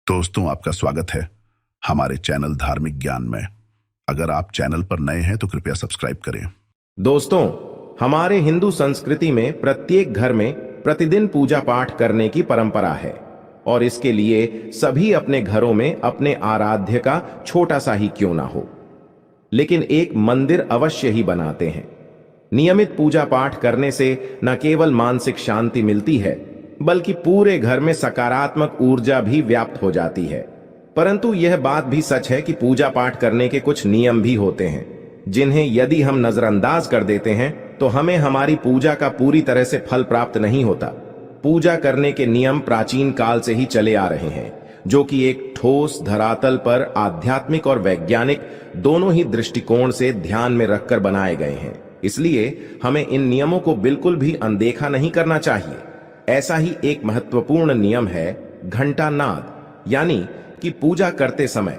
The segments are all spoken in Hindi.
दोस्तों, आपका स्वागत है हमारे चैनल धार्मिक ज्ञान में। अगर आप चैनल पर नए हैं तो कृपया सब्सक्राइब करें। दोस्तों, हमारे हिंदू संस्कृति में प्रत्येक घर में प्रतिदिन पूजा पाठ करने की परंपरा है और इसके लिए सभी अपने घरों में अपने आराध्य का छोटा सा ही क्यों ना हो, लेकिन एक मंदिर अवश्य ही बनाते हैं। नियमित पूजा पाठ करने से न केवल मानसिक शांति मिलती है बल्कि पूरे घर में सकारात्मक ऊर्जा भी व्याप्त हो जाती है। परंतु यह बात भी सच है कि पूजा पाठ करने के कुछ नियम भी होते हैं जिन्हें यदि हम नजरअंदाज कर देते हैं तो हमें हमारी पूजा का पूरी तरह से फल प्राप्त नहीं होता। पूजा करने के नियम प्राचीन काल से ही चले आ रहे हैं, जो कि एक ठोस धरातल पर आध्यात्मिक और वैज्ञानिक दोनों ही दृष्टिकोण से ध्यान में रखकर बनाए गए हैं। इसलिए हमें इन नियमों को बिल्कुल भी अनदेखा नहीं करना चाहिए। ऐसा ही एक महत्वपूर्ण नियम है घंटा नाद, यानी कि पूजा करते समय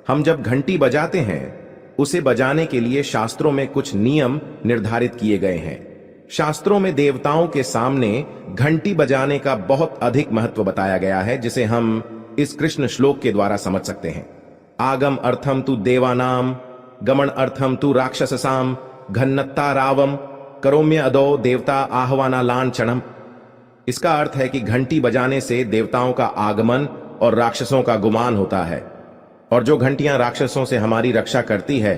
हम जब घंटी बजाते हैं उसे बजाने के लिए शास्त्रों में कुछ नियम निर्धारित किए गए हैं। शास्त्रों में देवताओं के सामने घंटी बजाने का बहुत अधिक महत्व बताया गया है, जिसे हम इस कृष्ण श्लोक के द्वारा समझ सकते हैं। आगम अर्थम तु देवानाम, गमन अर्थम तु राक्षससाम, घन्नत्ता रावम, करोम्य अदो देवता आह्वाना लांछनम। इसका अर्थ है कि घंटी बजाने से देवताओं का आगमन और राक्षसों का गुमान होता है, और जो घंटियां राक्षसों से हमारी रक्षा करती है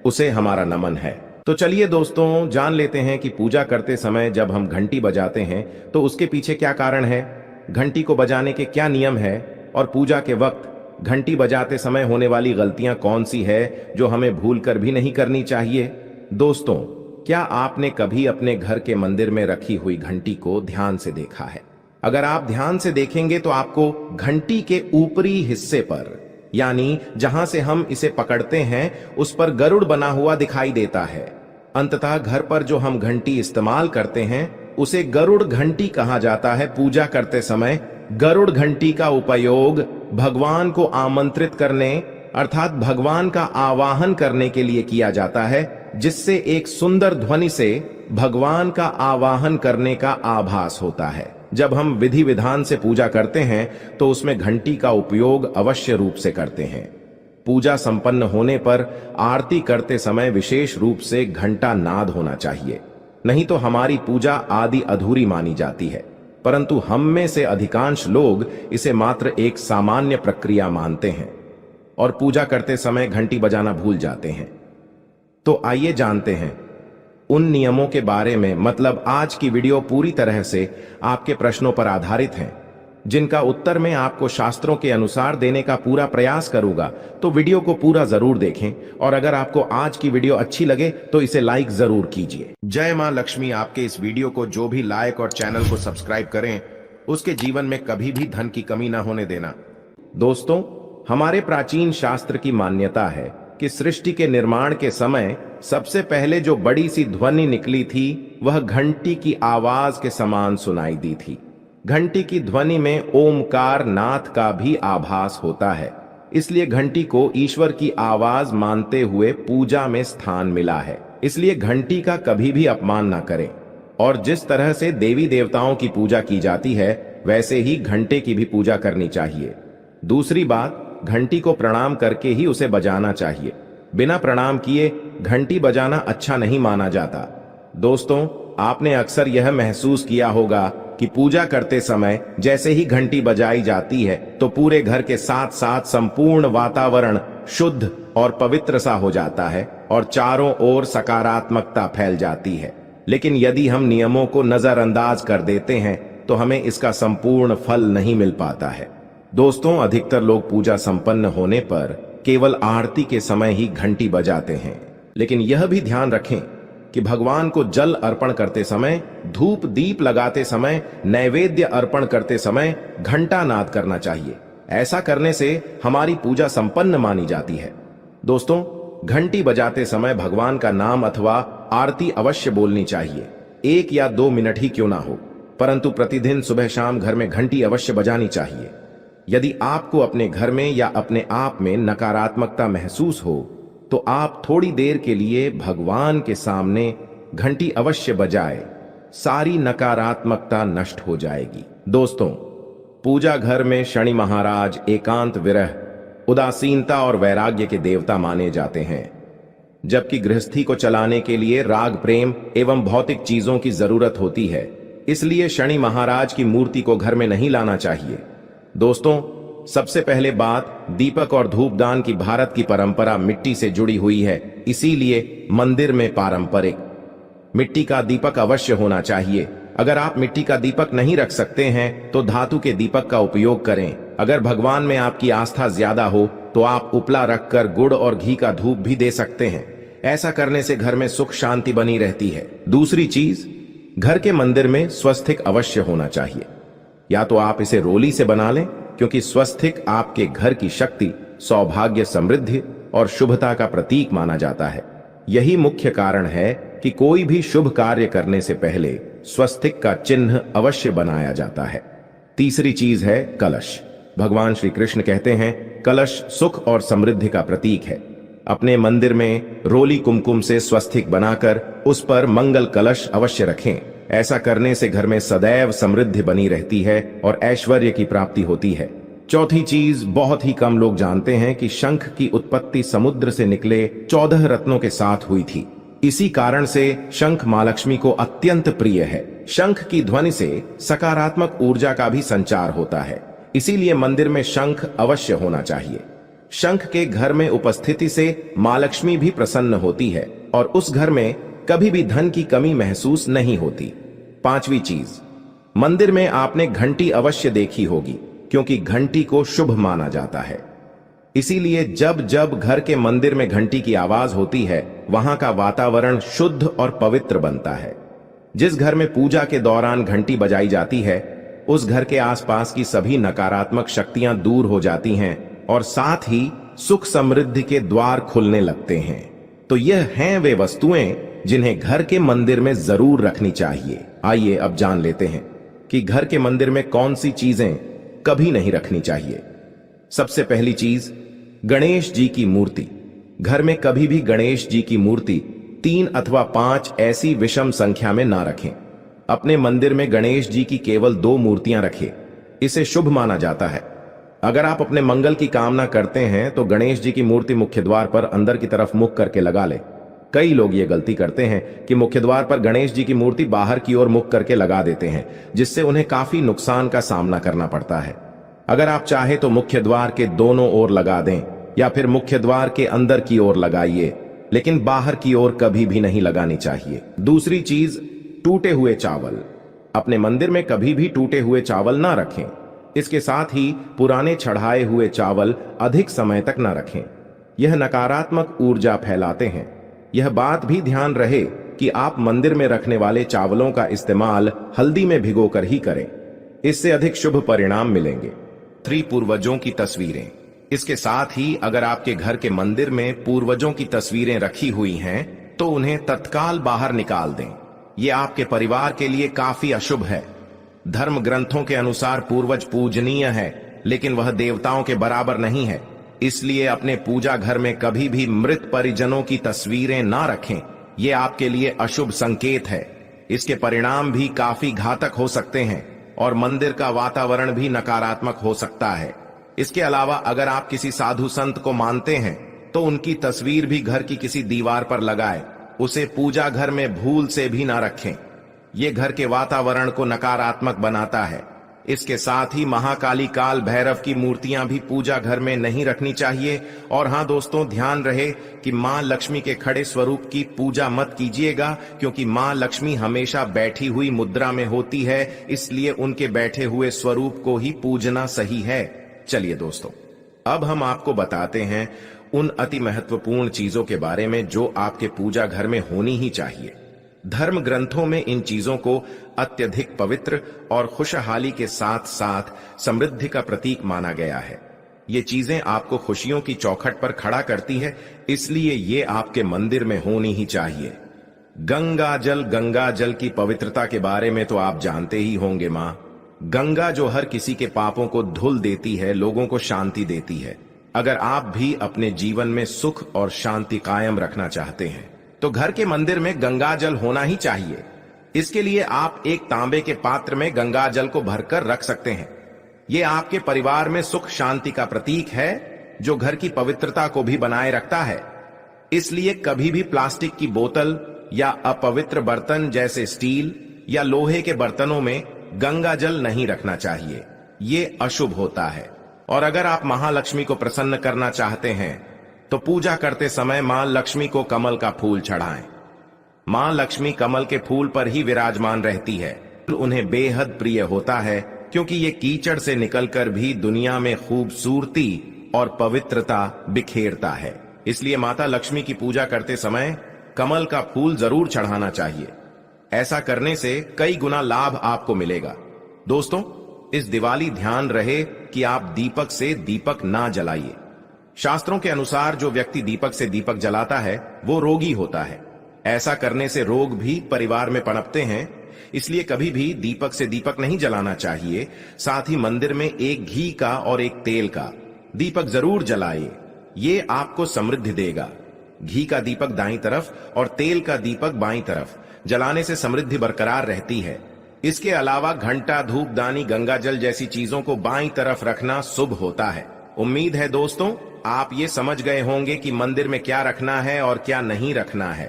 उसे हमारा नमन है। तो चलिए दोस्तों, जान लेते हैं कि पूजा करते समय जब हम घंटी बजाते हैं तो उसके पीछे क्या कारण है, घंटी को बजाने के क्या नियम है, और पूजा के वक्त घंटी बजाते समय होने वाली गलतियां कौन सी है जो हमें भूल कर भी नहीं करनी चाहिए। दोस्तों, क्या आपने कभी अपने घर के मंदिर में रखी हुई घंटी को ध्यान से देखा है? अगर आप ध्यान से देखेंगे तो आपको घंटी के ऊपरी हिस्से पर, यानी जहां से हम इसे पकड़ते हैं, उस पर गरुड़ बना हुआ दिखाई देता है। अंततः घर पर जो हम घंटी इस्तेमाल करते हैं उसे गरुड़ घंटी कहा जाता है। पूजा करते समय गरुड़ घंटी का उपयोग भगवान को आमंत्रित करने अर्थात भगवान का आवाहन करने के लिए किया जाता है, जिससे एक सुंदर ध्वनि से भगवान का आवाहन करने का आभास होता है। जब हम विधि विधान से पूजा करते हैं तो उसमें घंटी का उपयोग अवश्य रूप से करते हैं। पूजा संपन्न होने पर आरती करते समय विशेष रूप से घंटा नाद होना चाहिए, नहीं तो हमारी पूजा आदि अधूरी मानी जाती है। परंतु हम में से अधिकांश लोग इसे मात्र एक सामान्य प्रक्रिया मानते हैं और पूजा करते समय घंटी बजाना भूल जाते हैं। तो आइए जानते हैं उन नियमों के बारे में। मतलब आज की वीडियो पूरी तरह से आपके प्रश्नों पर आधारित है, जिनका उत्तर मैं आपको शास्त्रों के अनुसार देने का पूरा प्रयास करूंगा। तो वीडियो को पूरा जरूर देखें, और अगर आपको आज की वीडियो अच्छी लगे तो इसे लाइक जरूर कीजिए। जय मां लक्ष्मी आपके इस वीडियो को जो भी लाइक और चैनल को सब्सक्राइब करें उसके जीवन में कभी भी धन की कमी ना होने देना। दोस्तों, हमारे प्राचीन शास्त्र की मान्यता है कि सृष्टि के निर्माण के समय सबसे पहले जो बड़ी सी ध्वनि निकली थी वह घंटी की आवाज के समान सुनाई दी थी। घंटी की ध्वनि में ओमकार नाथ का भी आभास होता है, इसलिए घंटी को ईश्वर की आवाज मानते हुए पूजा में स्थान मिला है। इसलिए घंटी का कभी भी अपमान ना करें, और जिस तरह से देवी देवताओं की पूजा की जाती है वैसे ही घंटे की भी पूजा करनी चाहिए। दूसरी बात, घंटी को प्रणाम करके ही उसे बजाना चाहिए। बिना प्रणाम किए घंटी बजाना अच्छा नहीं माना जाता। दोस्तों, आपने अक्सर यह महसूस किया होगा कि पूजा करते समय जैसे ही घंटी बजाई जाती है तो पूरे घर के साथ साथ संपूर्ण वातावरण शुद्ध और पवित्र सा हो जाता है और चारों ओर सकारात्मकता फैल जाती है। लेकिन यदि हम नियमों को नजरअंदाज कर देते हैं तो हमें इसका संपूर्ण फल नहीं मिल पाता है। दोस्तों, अधिकतर लोग पूजा संपन्न होने पर केवल आरती के समय ही घंटी बजाते हैं, लेकिन यह भी ध्यान रखें कि भगवान को जल अर्पण करते समय, धूप दीप लगाते समय, नैवेद्य अर्पण करते समय घंटा नाद करना चाहिए। ऐसा करने से हमारी पूजा संपन्न मानी जाती है। दोस्तों, घंटी बजाते समय भगवान का नाम अथवा आरती अवश्य बोलनी चाहिए, 1 या 2 मिनट ही क्यों ना हो, परंतु प्रतिदिन सुबह शाम घर में घंटी अवश्य बजानी चाहिए। यदि आपको अपने घर में या अपने आप में नकारात्मकता महसूस हो तो आप थोड़ी देर के लिए भगवान के सामने घंटी अवश्य बजाएं, सारी नकारात्मकता नष्ट हो जाएगी। दोस्तों, पूजा घर में शनि महाराज एकांत विरह, उदासीनता और वैराग्य के देवता माने जाते हैं, जबकि गृहस्थी को चलाने के लिए राग, प्रेम एवं भौतिक चीजों की जरूरत होती है। इसलिए शनि महाराज की मूर्ति को घर में नहीं लाना चाहिए। दोस्तों, सबसे पहले बात, दीपक और धूपदान की भारत की परंपरा मिट्टी से जुड़ी हुई है, इसीलिए मंदिर में पारंपरिक मिट्टी का दीपक अवश्य होना चाहिए। अगर आप मिट्टी का दीपक नहीं रख सकते हैं तो धातु के दीपक का उपयोग करें। अगर भगवान में आपकी आस्था ज्यादा हो तो आप उपला रखकर गुड़ और घी का धूप भी दे सकते हैं। ऐसा करने से घर में सुख शांति बनी रहती है। दूसरी चीज, घर के मंदिर में स्वस्तिक अवश्य होना चाहिए। या तो आप इसे रोली से बना लें, क्योंकि स्वस्तिक आपके घर की शक्ति, सौभाग्य, समृद्धि और शुभता का प्रतीक माना जाता है। यही मुख्य कारण है कि कोई भी शुभ कार्य करने से पहले स्वस्तिक का चिन्ह अवश्य बनाया जाता है। तीसरी चीज है कलश। भगवान श्री कृष्ण कहते हैं, कलश सुख और समृद्धि का प्रतीक है। अपने मंदिर में रोली कुमकुम से स्वस्तिक बनाकर उस पर मंगल कलश अवश्य रखें। ऐसा करने से घर में सदैव समृद्धि बनी रहती है और ऐश्वर्य की प्राप्ति होती है। चौथी चीज, बहुत ही कम लोग जानते हैं कि शंख की उत्पत्ति समुद्र से निकले 14 रत्नों के साथ हुई थी। इसी कारण से शंख मां लक्ष्मी को अत्यंत प्रिय है। शंख की ध्वनि से सकारात्मक ऊर्जा का भी संचार होता है, इसीलिए मंदिर में शंख अवश्य होना चाहिए। शंख के घर में उपस्थिति से मां लक्ष्मी भी प्रसन्न होती है और उस घर में कभी भी धन की कमी महसूस नहीं होती। पांचवी चीज, मंदिर में आपने घंटी अवश्य देखी होगी, क्योंकि घंटी को शुभ माना जाता है। इसीलिए जब जब घर के मंदिर में घंटी की आवाज होती है, वहां का वातावरण शुद्ध और पवित्र बनता है। जिस घर में पूजा के दौरान घंटी बजाई जाती है, उस घर के आसपास की सभी नकारात्मक शक्तियां दूर हो जाती हैं और साथ ही सुख समृद्धि के द्वार खुलने लगते हैं। तो यह हैं वे वस्तुएं जिन्हें घर के मंदिर में जरूर रखनी चाहिए। आइए अब जान लेते हैं कि घर के मंदिर में कौन सी चीजें कभी नहीं रखनी चाहिए। सबसे पहली चीज, गणेश जी की मूर्ति। घर में कभी भी गणेश जी की मूर्ति 3 अथवा 5 ऐसी विषम संख्या में ना रखें। अपने मंदिर में गणेश जी की केवल 2 मूर्तियां रखें, इसे शुभ माना जाता है। अगर आप अपने मंगल की कामना करते हैं तो गणेश जी की मूर्ति मुख्य द्वार पर अंदर की तरफ मुख करके लगा ले। कई लोग ये गलती करते हैं कि मुख्य द्वार पर गणेश जी की मूर्ति बाहर की ओर मुख करके लगा देते हैं, जिससे उन्हें काफी नुकसान का सामना करना पड़ता है। अगर आप चाहे तो मुख्य द्वार के दोनों ओर लगा दें या फिर मुख्य द्वार के अंदर की ओर लगाइए, लेकिन बाहर की ओर कभी भी नहीं लगानी चाहिए। दूसरी चीज, टूटे हुए चावल। अपने मंदिर में कभी भी टूटे हुए चावल ना रखें। इसके साथ ही पुराने चढ़ाए हुए चावल अधिक समय तक ना रखें। यह नकारात्मक ऊर्जा फैलाते हैं। यह बात भी ध्यान रहे कि आप मंदिर में रखने वाले चावलों का इस्तेमाल हल्दी में भिगोकर ही करें, इससे अधिक शुभ परिणाम मिलेंगे। पूर्वजों की तस्वीरें। इसके साथ ही अगर आपके घर के मंदिर में पूर्वजों की तस्वीरें रखी हुई हैं तो उन्हें तत्काल बाहर निकाल दें। यह आपके परिवार के लिए काफी अशुभ है। धर्म ग्रंथों के अनुसार पूर्वज पूजनीय है, लेकिन वह देवताओं के बराबर नहीं है। इसलिए अपने पूजा घर में कभी भी मृत परिजनों की तस्वीरें ना रखें। ये आपके लिए अशुभ संकेत है। इसके परिणाम भी काफी घातक हो सकते हैं और मंदिर का वातावरण भी नकारात्मक हो सकता है। इसके अलावा अगर आप किसी साधु संत को मानते हैं तो उनकी तस्वीर भी घर की किसी दीवार पर लगाएं। उसे पूजा घर में भूल से भी ना रखें। यह घर के वातावरण को नकारात्मक बनाता है। इसके साथ ही महाकाली, काल भैरव की मूर्तियां भी पूजा घर में नहीं रखनी चाहिए। और हां दोस्तों, ध्यान रहे कि मां लक्ष्मी के खड़े स्वरूप की पूजा मत कीजिएगा, क्योंकि मां लक्ष्मी हमेशा बैठी हुई मुद्रा में होती है, इसलिए उनके बैठे हुए स्वरूप को ही पूजना सही है। चलिए दोस्तों, अब हम आपको बताते हैं उन अति महत्वपूर्ण चीजों के बारे में जो आपके पूजा घर में होनी ही चाहिए। धर्म ग्रंथों में इन चीजों को अत्यधिक पवित्र और खुशहाली के साथ साथ समृद्धि का प्रतीक माना गया है। ये चीजें आपको खुशियों की चौखट पर खड़ा करती है, इसलिए ये आपके मंदिर में होनी ही चाहिए। गंगा जल की पवित्रता के बारे में तो आप जानते ही होंगे। मां गंगा जो हर किसी के पापों को धुल देती है, लोगों को शांति देती है। अगर आप भी अपने जीवन में सुख और शांति कायम रखना चाहते हैं तो घर के मंदिर में गंगा जल होना ही चाहिए। इसके लिए आप एक तांबे के पात्र में गंगा जल को भरकर रख सकते हैं। ये आपके परिवार में सुख शांति का प्रतीक है जो घर की पवित्रता को भी बनाए रखता है। इसलिए कभी भी प्लास्टिक की बोतल या अपवित्र बर्तन जैसे स्टील या लोहे के बर्तनों में गंगा जल नहीं रखना चाहिए। ये अशुभ होता है। और अगर आप महालक्ष्मी को प्रसन्न करना चाहते हैं तो पूजा करते समय मां लक्ष्मी को कमल का फूल चढ़ाएं। मां लक्ष्मी कमल के फूल पर ही विराजमान रहती है। उन्हें बेहद प्रिय होता है क्योंकि ये कीचड़ से निकलकर भी दुनिया में खूबसूरती और पवित्रता बिखेरता है। इसलिए माता लक्ष्मी की पूजा करते समय कमल का फूल जरूर चढ़ाना चाहिए। ऐसा करने से कई गुना लाभ आपको मिलेगा। दोस्तों, इस दिवाली ध्यान रहे कि आप दीपक से दीपक ना जलाइए। शास्त्रों के अनुसार जो व्यक्ति दीपक से दीपक जलाता है वो रोगी होता है। ऐसा करने से रोग भी परिवार में पनपते हैं। इसलिए कभी भी दीपक से दीपक नहीं जलाना चाहिए। साथ ही मंदिर में एक घी का और एक तेल का दीपक जरूर जलाइए। ये आपको समृद्धि देगा। घी का दीपक दाईं तरफ और तेल का दीपक बाईं तरफ जलाने से समृद्धि बरकरार रहती है। इसके अलावा घंटा, धूपदानी, गंगा जल जैसी चीजों को बाईं तरफ रखना शुभ होता है। उम्मीद है दोस्तों आप ये समझ गए होंगे कि मंदिर में क्या रखना है और क्या नहीं रखना है।